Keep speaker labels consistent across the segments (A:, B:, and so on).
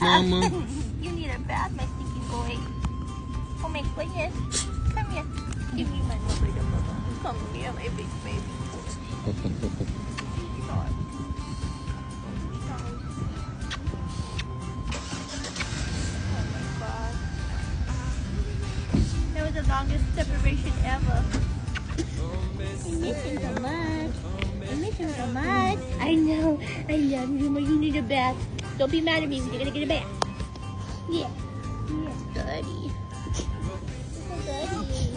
A: Mama.
B: You need a bath, my stinky boy. Oh my goodness. Come here. Give me my little bit of mama. Come here, my big baby. That was the longest separation ever. I miss him so much. I miss him so much. I know. I love you, but you need a bath. Don't be mad at me when you're gonna get a bath. Yeah. Yeah, buddy. Buddy.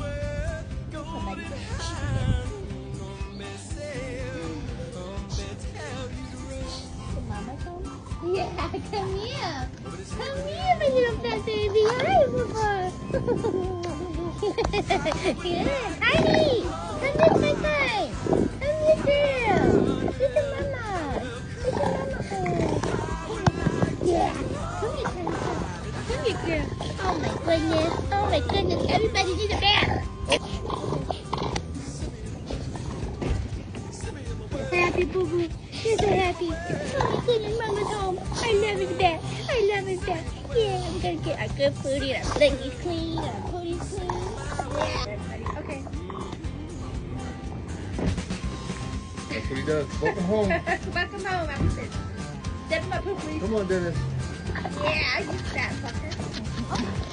B: Come on. Is Mama home? Yeah, come here. Come here, my little fat baby. Hi, Papa. Good. Honey, come this my side. Come this girl. This is Mama. This is Mama. Yeah. Come here, Mama. Come here, girl. Oh my goodness. Oh my goodness. Everybody needs a bath. Happy, Boo Boo. You're so happy. Oh my goodness, Mama's home. I love his bath. I love his bath. Yeah, we're gonna get our good foodie, our blankies clean, our booties clean. Yeah. Okay.
A: That's what he does. Welcome home.
B: Welcome home, Emerson. Step him up, please.
A: Come on, Dennis.
B: Yeah, you fat fucker. Oh.